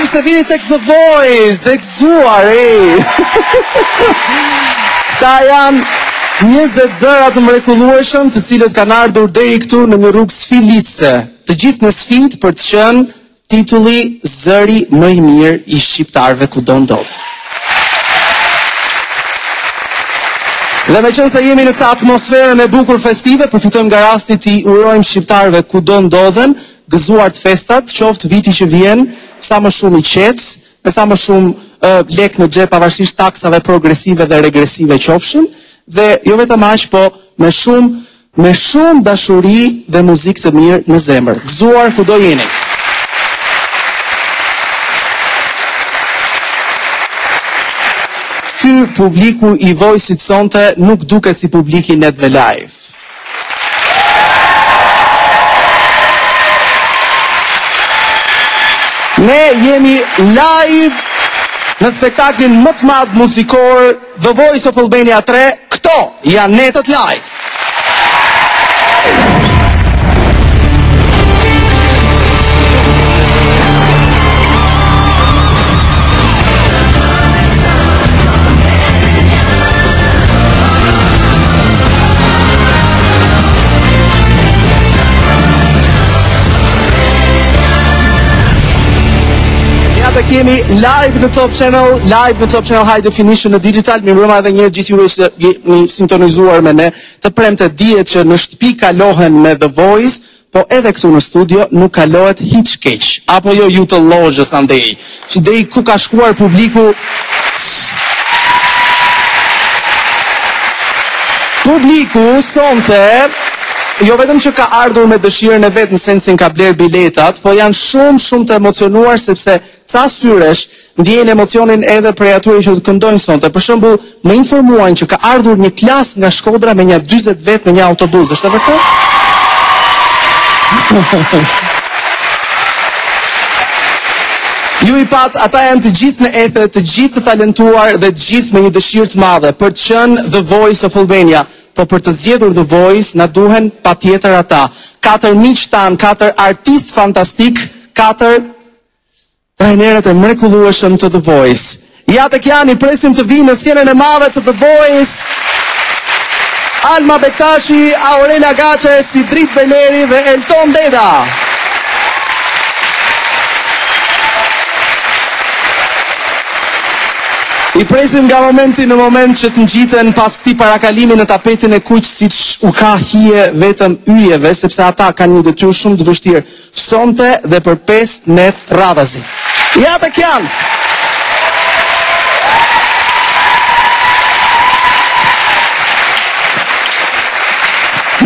se vini tek The Voice, dhe gëzuar, Këta janë 20 zëra të mrekullueshëm, të cilët kanë ardhur deri këtu në një rrugë sfilitëse. Të gjithë në sfidë për të qenë titulli Zëri më i mirë i shqiptarëve kudo ndodh. Dhe me qënë se jemi në këta atmosferën e bukur festive, përfitojmë nga rasti t'i urojmë shqiptarëve kudo ndodhen, gëzuar të festat, qoftë viti që vjen, sa më shumë i qetës, me sa më shumë lek në xhep pavarësisht taksave progresive dhe regresive qofshin, dhe jo vetëm aq, po me shumë dashuri dhe muzikë të mirë në zemër. Gëzuar kudo jeni. Ky publiku i Voice-it sonte nuk duket si publiki Netve Live. Ne jemi live në spektaklin më të madh muzikor The Voice of Albania 3. Këto janë netët live. Dhe kemi live në Top Channel High Definition në digital, mi mbrëma edhe njerë gjithë juve se jemi sintonizuar me ne, të premte dihet që në shtëpi kalohen me The Voice, po edhe këtu në studio nuk kalohet hiç keq. Apo jo ju të lozhës andej, që deri ku ka shkuar publiku. Publiku sonte jo vetëm që ka ardhur me dëshirën e vetë në sensin ka bler biletat, po janë shumë të emocionuar sepse ca syresh ndjejnë emocionin edhe prej atyre që të këndojnë sonte. Për shembull, më informuan që ka ardhur një klas nga Shkodra me një 40 vet në një autobus. Është e vërtetë? Ju i pat, ata janë të gjithë në ethe, të gjithë të talentuar dhe të gjithë me një dëshirë të madhe për të qenë The Voice of Albania. Po për të zgjedhur The Voice, na duhen patjetër ata. 4 miq tan, 4 artist fantastik, 4 trajnerët e mrekullueshëm të The Voice. Ja tek janë, i presim të vinë në skenën e madhe të The Voice. Alma Bektashi, Aurela Gaçe, Sidrit Beleri dhe Elton Deda. I presim nga momenti në moment që të ngjiten pas këtij parakalimi në tapetin e kuq siç u ka hije vetëm yjeve, sepse ata kanë një detyrë shumë të vështirë sonte dhe për 5 net radhazi. Ja tek janë.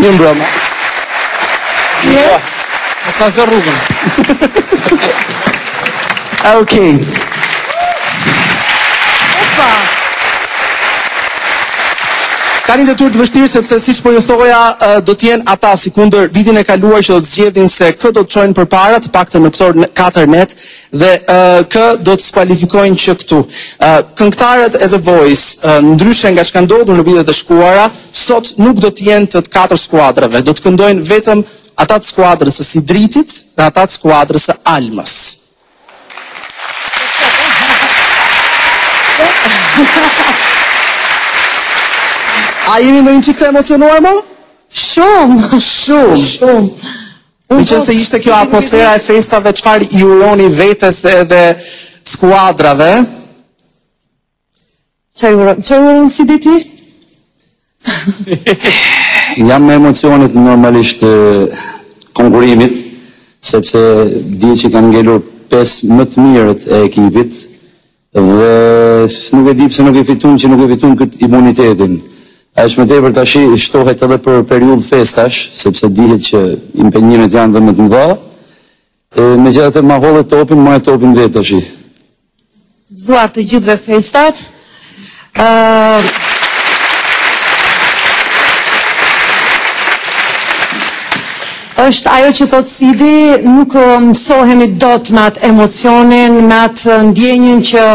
Një mbrëma. Mos na zë rrugën. Okej. Ka një detyrë të vështirë sepse siç po ju thoja, do të jenë ata sikundër vitin e kaluar që do të zgjedhin se kë do të çojnë përpara, të paktën në këto 4 net dhe kë do të skualifikojnë që këtu. Këngëtarët e The Voice, ndryshe nga çka ndodhur në vitet e shkuara, sot nuk do të jenë të 4 skuadrave, do të këndojnë vetëm ata të skuadrës së Sidritit dhe ata të skuadrës së Almës. A jemi në një qikë të emocionuar më? Shumë. Mi që se ishte kjo atmosfera e festave, qëfar i uroni vetes edhe skuadrave? Që uroni si diti? Jam me emocionit normalisht konkurimit, sepse di që kam ngelur 5 më të mirët e ekipit, dhe nuk e di pse nuk e fitun që nuk e fitun këtë imunitetin. A është me tepër tash shtohet edhe për periudhë festash, sepse dihet që impenjimet janë dhe më të mëdha. Megjithatë ma hollet topin, ma e topin vetë tash. Zuar të gjithëve festat. Është ajo që thot Sidi, nuk mësohemi dot me atë emocionin, me atë ndjenjën që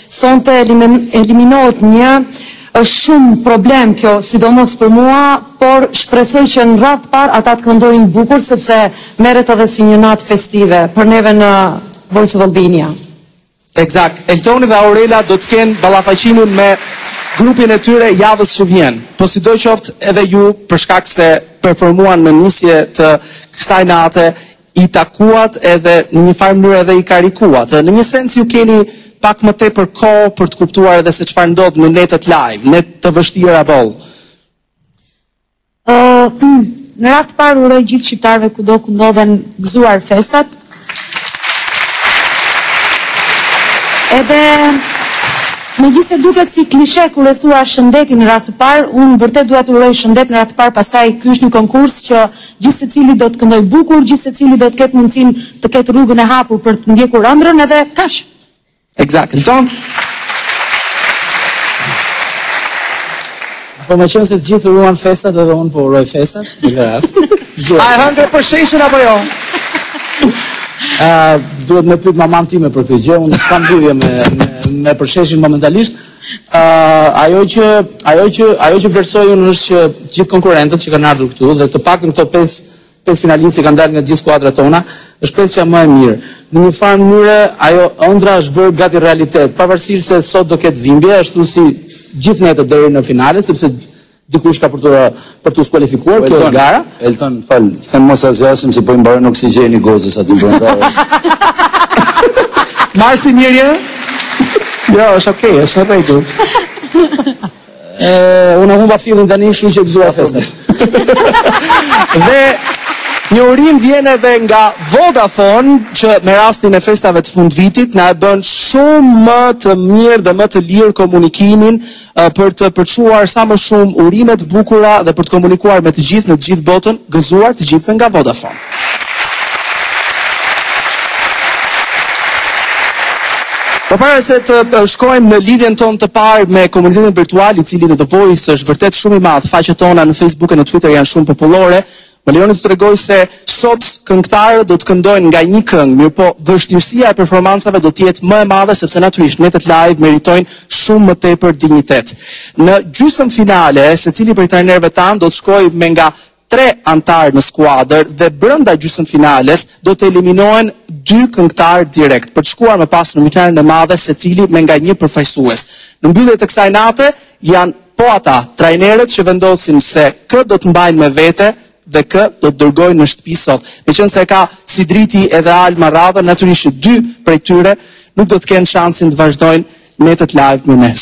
sonte eliminohet një. Është shumë problem kjo, sidomos për mua, por shpresoj që në radhë parë ata të këndojnë bukur, sepse merret edhe si një natë festive për neve në Voice of Albania. Eksakt. Eltoni dhe Aurela do të kenë ballafaqimin me grupin e tyre javës që vjen. Po sidoqoftë edhe ju për shkak se performuan në nisje të kësaj nate, i takuat edhe në një farë mënyrë edhe i karikuat. Në një sens ju keni pak më tepër kohë për të kuptuar edhe se çfarë ndodh në netët live, net të vështira boll. Në rast të parë uroj gjithë shqiptarëve kudo ku ndodhen gëzuar festat. Edhe megjithëse duket si klishe kur e thua shëndeti në rast të parë, unë vërtet dua të uroj shëndet në rast të parë, pastaj ky është një konkurs që gjithë secili do të këndoj bukur, gjithë secili do të ketë mundësinë të ketë rrugën e hapur për të ndjekur ëndrrën edhe kaq. Eksakt. Elton? Po më qenë se të gjithë uruan festat edhe unë po uroj festat, në këtë rast. A e hëngre për sheshin apo jo? Duhet me pyet maman time për këtë gjë, unë s'kam lidhje me përsheshin momentalisht. Ajo që vlerësoj unë është që gjithë konkurrentët që kanë ardhur këtu dhe të paktën këto 5 finalistë që kanë dalë nga gjithë skuadrat tona, është pesja më e mirë. Në një farë mënyre ajo ëndra është bërë gati realitet, pavarësisht se sot do ketë dhimbje, ashtu si gjithë netët deri në finale, sepse dikush ka për të skualifikuar, kjo është gara. Elton, fal, them mos asgjasim se po i mbaron oksigjeni gozës aty brenda. Marsi mirë? Jo, është okay, është në rregull. Unë humba fillin tani, kështu që gëzuar festat. Dhe një urim vjen edhe nga Vodafone, që me rastin e festave të fundvitit na e bën shumë më të mirë dhe më të lirë komunikimin për të përçuar sa më shumë urime të bukura dhe për të komunikuar me të gjithë në të gjithë botën, gëzuar të gjithëve nga Vodafone. Po para se të shkojmë në lidhjen tonë të parë me komunitetin virtual, i cili në The Voice është vërtet shumë i madh, faqet tona në Facebook e në Twitter janë shumë popullore. Më lejoni të tregoj se sot këngëtarët do të këndojnë nga një këngë, mirë po vështirësia e performancave do të jetë më e madhe sepse natyrisht netët live meritojnë shumë më tepër dinjitet. Në gjysmë finale, secili prej trajnerëve tanë do të shkojë me nga 3 antarë në skuadër dhe brenda gjysmë finales do të eliminohen 2 këngëtarë direkt për të shkuar më pas në finalen e madhe, secili me nga një përfaqësues. Në mbyllje të kësaj nate janë po ata trajnerët që vendosin se kë do të mbajnë me vete dhe kë do të dërgojnë në shtëpi sot. Meqense e ka si driti edhe Alma radhën, natyrisht 2 prej tyre nuk do të kenë shansin të vazhdojnë netët live me ne.